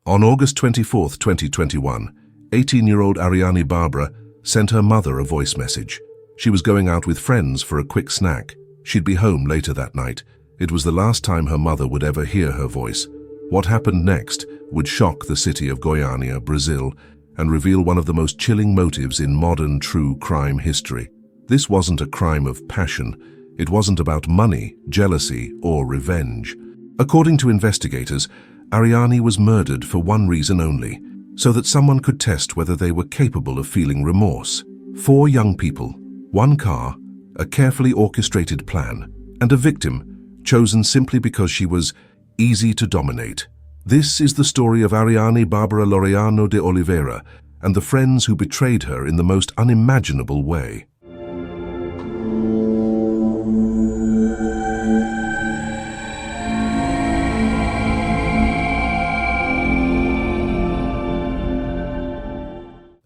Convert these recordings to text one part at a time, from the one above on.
On August 24, 2021, 18-year-old Ariane Bárbara sent her mother a voice message. She was going out with friends for a quick snack. She'd be home later that night. It was the last time her mother would ever hear her voice. What happened next would shock the city of Goiânia, Brazil, and reveal one of the most chilling motives in modern true crime history. This wasn't a crime of passion. It wasn't about money, jealousy, or revenge. According to investigators, Ariani was murdered for one reason only, so that someone could test whether they were capable of feeling remorse. 4 young people, 1 car, a carefully orchestrated plan, and a victim chosen simply because she was easy to dominate. This is the story of Ariane Bárbara Laureano de Oliveira and the friends who betrayed her in the most unimaginable way.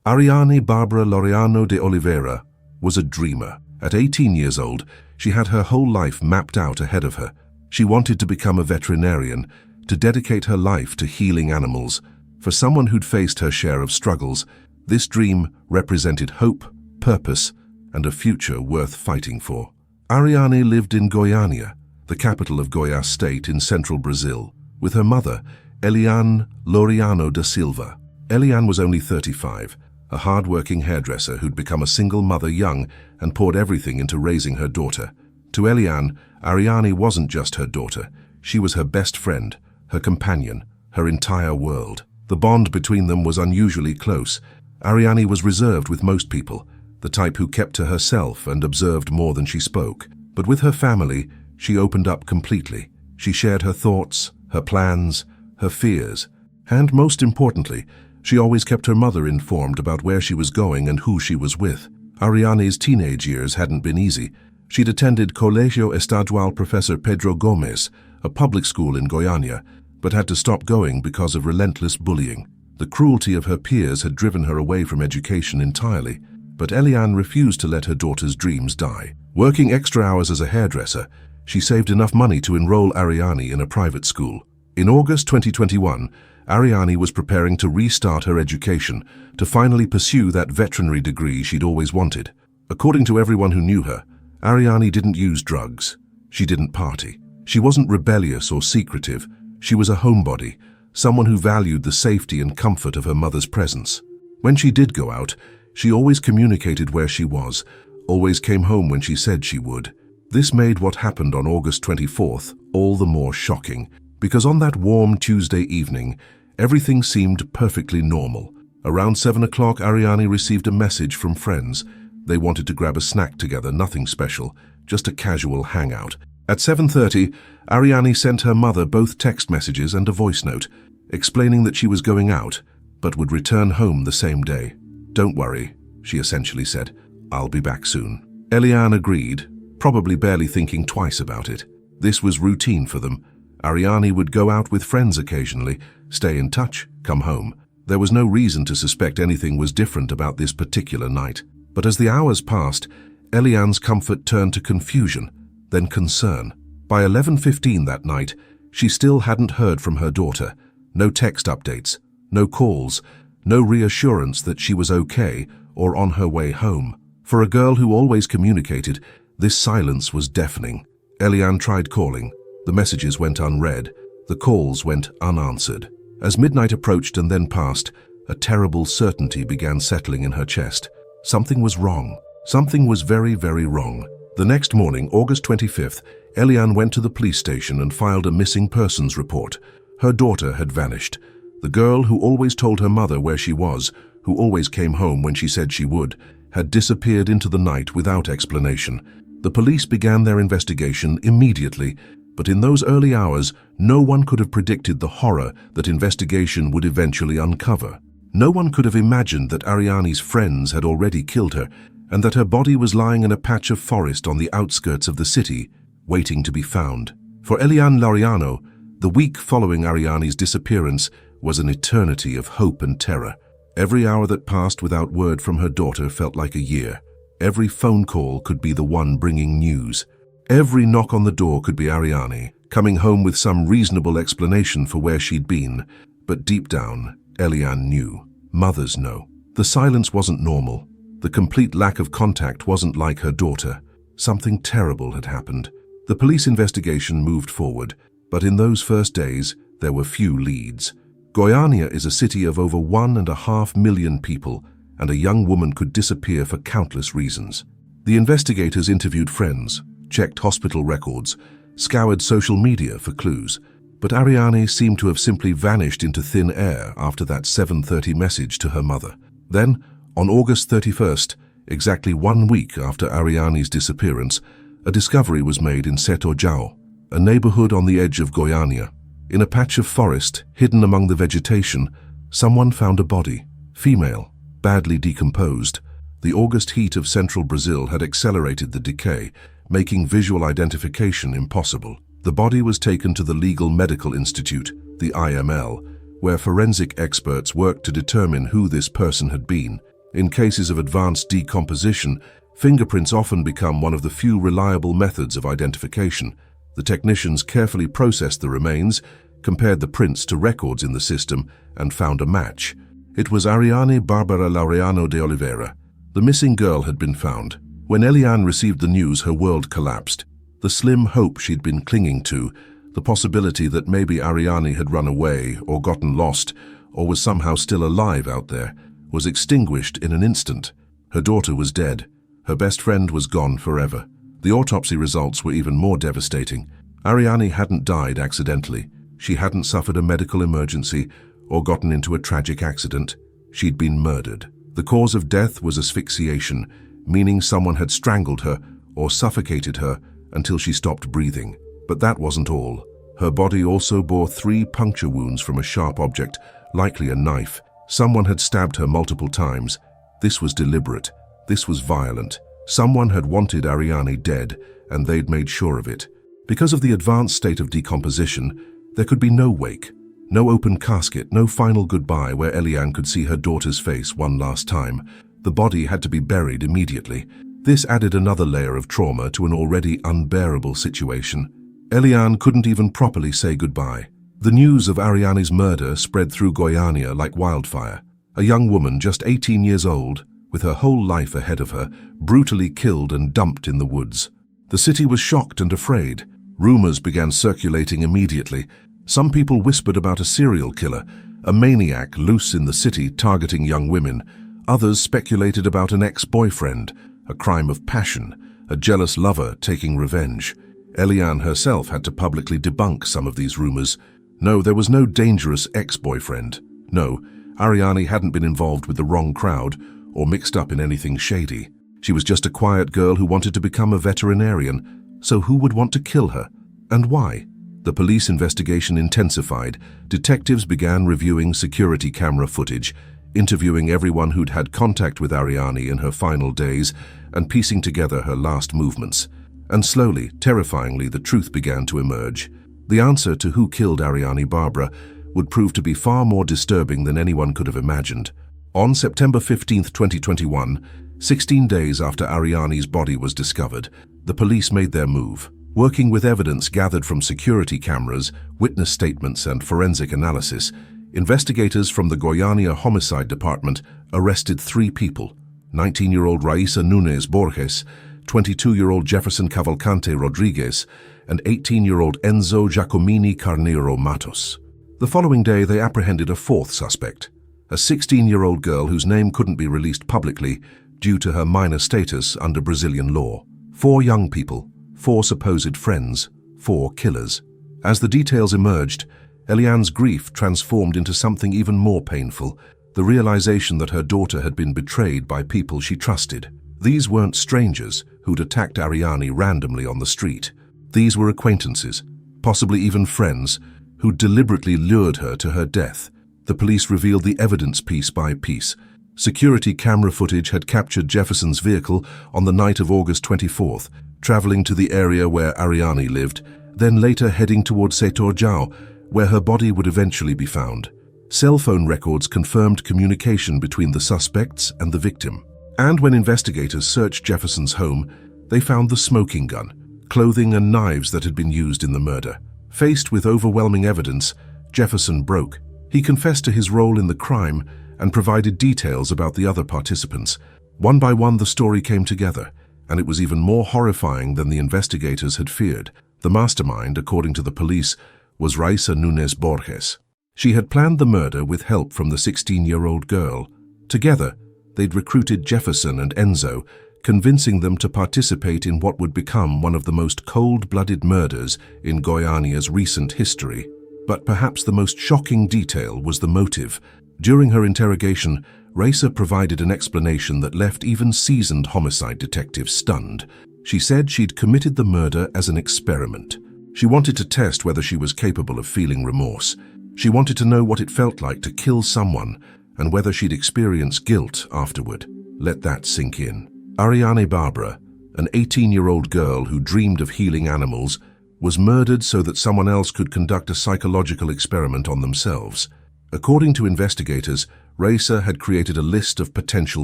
Ariane Bárbara Laureano de Oliveira was a dreamer. At 18 years old, she had her whole life mapped out ahead of her. She wanted to become a veterinarian, to dedicate her life to healing animals. For someone who'd faced her share of struggles, this dream represented hope, purpose, and a future worth fighting for. Ariane lived in Goiânia, the capital of Goiás state in central Brazil, with her mother, Ariane Laureano da Silva. Ariane was only 35, a hard-working hairdresser who'd become a single mother young and poured everything into raising her daughter. To Ariane, Ariane wasn't just her daughter. She was her best friend, her companion, her entire world. The bond between them was unusually close. Ariane was reserved with most people, the type who kept to herself and observed more than she spoke. But with her family, she opened up completely. She shared her thoughts, her plans, her fears, and most importantly, she always kept her mother informed about where she was going and who she was with. Ariane's teenage years hadn't been easy. She'd attended Colegio Estadual Professor Pedro Gomes, a public school in Goiânia, but had to stop going because of relentless bullying. The cruelty of her peers had driven her away from education entirely, but Ariane refused to let her daughter's dreams die. Working extra hours as a hairdresser, she saved enough money to enroll Ariane in a private school. In August 2021, Ariane was preparing to restart her education, to finally pursue that veterinary degree she'd always wanted. According to everyone who knew her, Ariane didn't use drugs. She didn't party. She wasn't rebellious or secretive. She was a homebody, someone who valued the safety and comfort of her mother's presence. When she did go out, she always communicated where she was, always came home when she said she would. This made what happened on August 24th all the more shocking, because on that warm Tuesday evening, everything seemed perfectly normal. Around 7 o'clock, Ariane received a message from friends. They wanted to grab a snack together, nothing special, just a casual hangout. At 7:30, Ariane sent her mother both text messages and a voice note, explaining that she was going out, but would return home the same day. "Don't worry," she essentially said. "I'll be back soon." Ariane agreed, probably barely thinking twice about it. This was routine for them. Ariane would go out with friends occasionally, stay in touch, come home. There was no reason to suspect anything was different about this particular night. But as the hours passed, Ariane's comfort turned to confusion, then concern. By 11:15 that night, she still hadn't heard from her daughter. No text updates, no calls, no reassurance that she was okay or on her way home. For a girl who always communicated, this silence was deafening. Ariane tried calling. The messages went unread. The calls went unanswered. As midnight approached and then passed, a terrible certainty began settling in her chest. Something was wrong. Something was very, very wrong. The next morning, August 25th, Ariane went to the police station and filed a missing persons report. Her daughter had vanished. The girl who always told her mother where she was, who always came home when she said she would, had disappeared into the night without explanation. The police began their investigation immediately, but in those early hours, no one could have predicted the horror that investigation would eventually uncover. No one could have imagined that Ariane's friends had already killed her, and that her body was lying in a patch of forest on the outskirts of the city, waiting to be found. For Ariane Laureano, the week following Ariane's disappearance was an eternity of hope and terror. Every hour that passed without word from her daughter felt like a year. Every phone call could be the one bringing news. Every knock on the door could be Ariane, coming home with some reasonable explanation for where she'd been. But deep down, Ariane knew. Mothers know. The silence wasn't normal. The complete lack of contact wasn't like her daughter. Something terrible had happened. The police investigation moved forward, but in those first days, there were few leads. Goiânia is a city of over 1.5 million people, and a young woman could disappear for countless reasons. The investigators interviewed friends, checked hospital records, scoured social media for clues, but Ariani seemed to have simply vanished into thin air after that 7:30 message to her mother. Then, on August 31st, exactly 1 week after Ariani's disappearance, a discovery was made in Setor Jau, a neighborhood on the edge of Goiânia. In a patch of forest, hidden among the vegetation, someone found a body, female, badly decomposed. The August heat of central Brazil had accelerated the decay, making visual identification impossible. The body was taken to the Legal Medical Institute, the IML, where forensic experts worked to determine who this person had been. In cases of advanced decomposition, fingerprints often become one of the few reliable methods of identification. The technicians carefully processed the remains, compared the prints to records in the system, and found a match. It was Ariane Bárbara Laureano de Oliveira. The missing girl had been found. When Ariane received the news, her world collapsed. The slim hope she'd been clinging to, the possibility that maybe Ariane had run away or gotten lost or was somehow still alive out there, was extinguished in an instant. Her daughter was dead. Her best friend was gone forever. The autopsy results were even more devastating. Ariane hadn't died accidentally. She hadn't suffered a medical emergency or gotten into a tragic accident. She'd been murdered. The cause of death was asphyxiation, meaning someone had strangled her or suffocated her until she stopped breathing. But that wasn't all. Her body also bore 3 puncture wounds from a sharp object, likely a knife. Someone had stabbed her multiple times. This was deliberate. This was violent. Someone had wanted Ariane dead, and they'd made sure of it. Because of the advanced state of decomposition, there could be no wake, no open casket, no final goodbye where Ariane could see her daughter's face one last time. The body had to be buried immediately. This added another layer of trauma to an already unbearable situation. Ariane couldn't even properly say goodbye. The news of Ariane's murder spread through Goiânia like wildfire. A young woman, just 18 years old, with her whole life ahead of her, brutally killed and dumped in the woods. The city was shocked and afraid. Rumors began circulating immediately. Some people whispered about a serial killer, a maniac loose in the city targeting young women. Others speculated about an ex-boyfriend, a crime of passion, a jealous lover taking revenge. Ariane herself had to publicly debunk some of these rumors. No, there was no dangerous ex-boyfriend. No, Ariane hadn't been involved with the wrong crowd or mixed up in anything shady. She was just a quiet girl who wanted to become a veterinarian. So who would want to kill her? And why? The police investigation intensified. Detectives began reviewing security camera footage, interviewing everyone who'd had contact with Ariane in her final days and piecing together her last movements. And slowly, terrifyingly, the truth began to emerge. The answer to who killed Ariane Bárbara would prove to be far more disturbing than anyone could have imagined. On September 15, 2021, 16 days after Ariane's body was discovered, the police made their move. Working with evidence gathered from security cameras, witness statements and forensic analysis, investigators from the Goiânia Homicide Department arrested 3 people: 19-year-old Raíssa Nunes Borges, 22-year-old Jefferson Cavalcante Rodrigues, and 18-year-old Enzo Giacomini Carneiro Matos. The following day, they apprehended a 4th suspect, a 16-year-old girl whose name couldn't be released publicly due to her minor status under Brazilian law. 4 young people, 4 supposed friends, 4 killers. As the details emerged, Ariane's grief transformed into something even more painful, the realization that her daughter had been betrayed by people she trusted. These weren't strangers who'd attacked Ariane randomly on the street. These were acquaintances, possibly even friends, who deliberately lured her to her death. The police revealed the evidence piece by piece. Security camera footage had captured Jefferson's vehicle on the night of August 24th, traveling to the area where Ariane lived, then later heading towards Setor Jau, where her body would eventually be found. Cell phone records confirmed communication between the suspects and the victim. And when investigators searched Jefferson's home, they found the smoking gun, clothing and knives that had been used in the murder. Faced with overwhelming evidence, Jefferson broke. He confessed to his role in the crime and provided details about the other participants. One by one, the story came together, and it was even more horrifying than the investigators had feared. The mastermind, according to the police, was Raisa Nunes Borges. She had planned the murder with help from the 16-year-old girl. Together, they'd recruited Jefferson and Enzo, convincing them to participate in what would become one of the most cold-blooded murders in Goiânia's recent history. But perhaps the most shocking detail was the motive. During her interrogation, Raisa provided an explanation that left even seasoned homicide detectives stunned. She said she'd committed the murder as an experiment. She wanted to test whether she was capable of feeling remorse. She wanted to know what it felt like to kill someone and whether she'd experience guilt afterward. Let that sink in. Ariane Bárbara, an 18-year-old girl who dreamed of healing animals, was murdered so that someone else could conduct a psychological experiment on themselves. According to investigators, Raisa had created a list of potential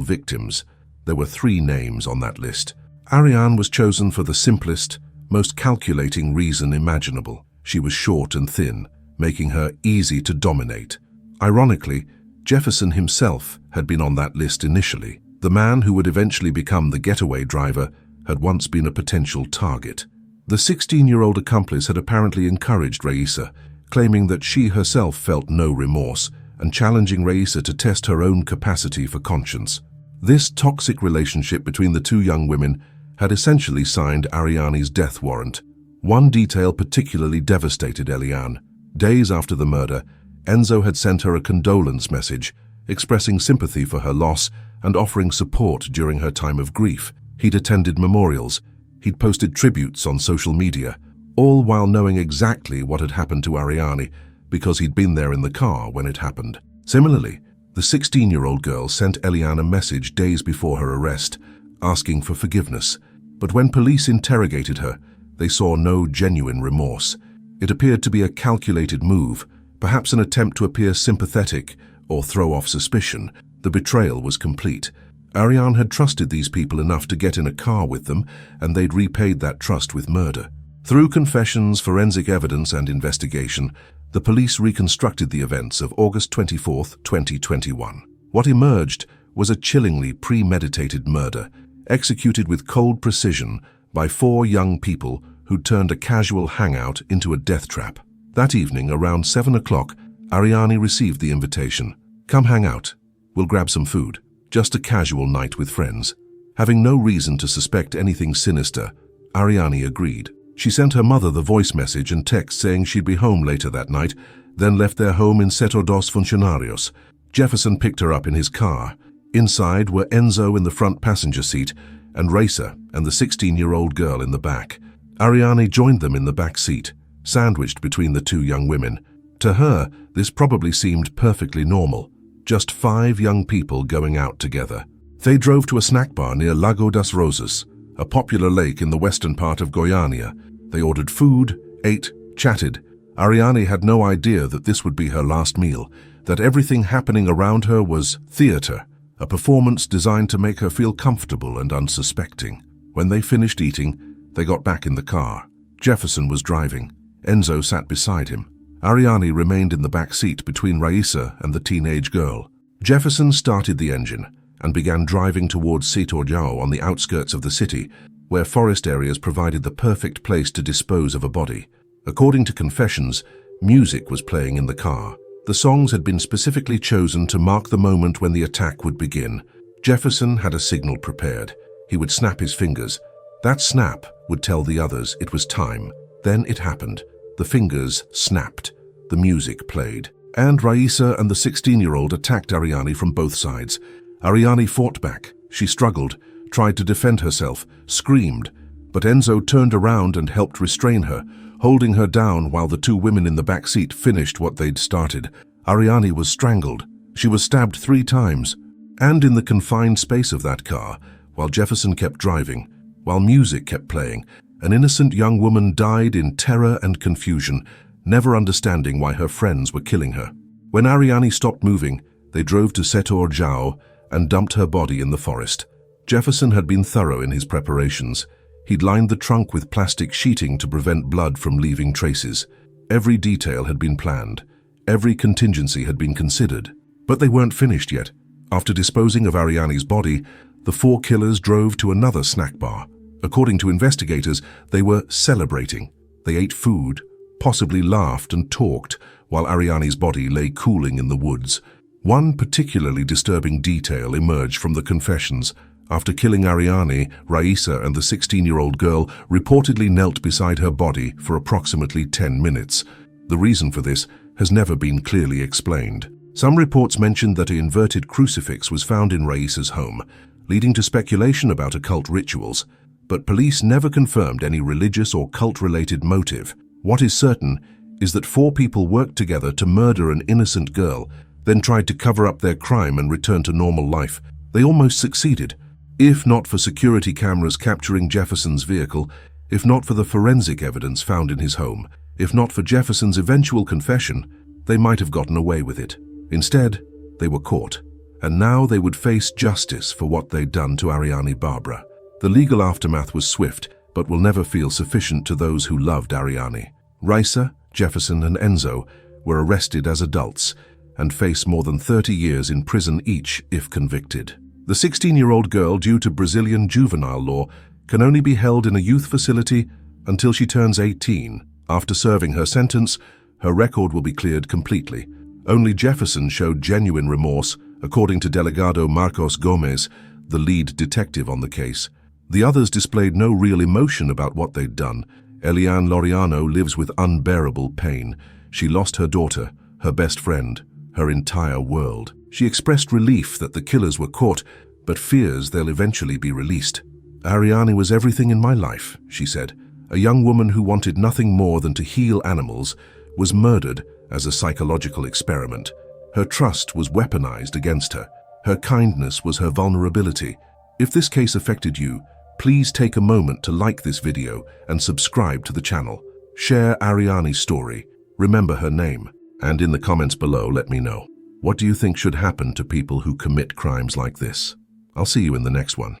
victims. There were 3 names on that list. Ariane was chosen for the simplest, most calculating reason imaginable. She was short and thin, making her easy to dominate. Ironically, Jefferson himself had been on that list initially. The man who would eventually become the getaway driver had once been a potential target. The 16-year-old accomplice had apparently encouraged Raisa, claiming that she herself felt no remorse and challenging Raisa to test her own capacity for conscience. This toxic relationship between the 2 young women had essentially signed Ariani's death warrant. One detail particularly devastated Eliane. Days after the murder, Enzo had sent her a condolence message, expressing sympathy for her loss and offering support during her time of grief. He'd attended memorials. He'd posted tributes on social media, all while knowing exactly what had happened to Ariani because he'd been there in the car when it happened. Similarly, the 16-year-old girl sent Eliane a message days before her arrest, asking for forgiveness. But when police interrogated her, they saw no genuine remorse. It appeared to be a calculated move, perhaps an attempt to appear sympathetic or throw off suspicion. The betrayal was complete. Ariane had trusted these people enough to get in a car with them, and they'd repaid that trust with murder. Through confessions, forensic evidence, and investigation, the police reconstructed the events of August 24, 2021. What emerged was a chillingly premeditated murder, executed with cold precision by 4 young people who'd turned a casual hangout into a death trap. That evening, around 7 o'clock, Ariani received the invitation. "Come hang out. We'll grab some food." Just a casual night with friends. Having no reason to suspect anything sinister, Ariani agreed. She sent her mother the voice message and text saying she'd be home later that night, then left their home in Setor dos Funcionarios. Jefferson picked her up in his car. Inside were Enzo in the front passenger seat and Raisa and the 16-year-old girl in the back. Ariani joined them in the back seat, sandwiched between the 2 young women. To her, this probably seemed perfectly normal. Just 5 young people going out together. They drove to a snack bar near Lago das Rosas, a popular lake in the western part of Goiânia. They ordered food, ate, chatted. Ariani had no idea that this would be her last meal, that everything happening around her was theater, a performance designed to make her feel comfortable and unsuspecting. When they finished eating, they got back in the car. Jefferson was driving. Enzo sat beside him. Ariani remained in the back seat between Raisa and the teenage girl. Jefferson started the engine and began driving towards Setor João on the outskirts of the city, where forest areas provided the perfect place to dispose of a body. According to confessions, music was playing in the car. The songs had been specifically chosen to mark the moment when the attack would begin. Jefferson had a signal prepared. He would snap his fingers. That snap would tell the others it was time. Then it happened. The fingers snapped. The music played. And Raisa and the 16-year-old attacked Ariani from both sides. Ariani fought back. She struggled, tried to defend herself, screamed. But Enzo turned around and helped restrain her, holding her down while the 2 women in the back seat finished what they'd started. Ariani was strangled. She was stabbed 3 times. And in the confined space of that car, while Jefferson kept driving, while music kept playing, an innocent young woman died in terror and confusion, never understanding why her friends were killing her. When Ariani stopped moving, they drove to Setor João and dumped her body in the forest. Jefferson had been thorough in his preparations. He'd lined the trunk with plastic sheeting to prevent blood from leaving traces. Every detail had been planned. Every contingency had been considered. But they weren't finished yet. After disposing of Ariani's body, the four killers drove to another snack bar. According to investigators, they were celebrating. They ate food, possibly laughed and talked, while Ariani's body lay cooling in the woods. One particularly disturbing detail emerged from the confessions. After killing Ariani, Raisa and the 16-year-old girl reportedly knelt beside her body for approximately 10 minutes. The reason for this has never been clearly explained. Some reports mentioned that an inverted crucifix was found in Raisa's home, leading to speculation about occult rituals, but police never confirmed any religious or cult-related motive. What is certain is that four people worked together to murder an innocent girl, then tried to cover up their crime and return to normal life. They almost succeeded. If not for security cameras capturing Jefferson's vehicle, if not for the forensic evidence found in his home, if not for Jefferson's eventual confession, they might have gotten away with it. Instead, they were caught, and now they would face justice for what they'd done to Ariane Bárbara. The legal aftermath was swift, but will never feel sufficient to those who loved Ariane. Raisa, Jefferson, and Enzo were arrested as adults and face more than 30 years in prison each if convicted. The 16-year-old girl, due to Brazilian juvenile law, can only be held in a youth facility until she turns 18. After serving her sentence, her record will be cleared completely. Only Jefferson showed genuine remorse, according to Delegado Marcos Gomez, the lead detective on the case. The others displayed no real emotion about what they'd done. Eliane Laureano lives with unbearable pain. She lost her daughter, her best friend, her entire world. She expressed relief that the killers were caught, but fears they'll eventually be released. Ariane was everything in my life, she said. A young woman who wanted nothing more than to heal animals was murdered as a psychological experiment. Her trust was weaponized against her. Her kindness was her vulnerability. If this case affected you, please take a moment to like this video and subscribe to the channel. Share Ariane's story, remember her name, and in the comments below let me know. What do you think should happen to people who commit crimes like this? I'll see you in the next one.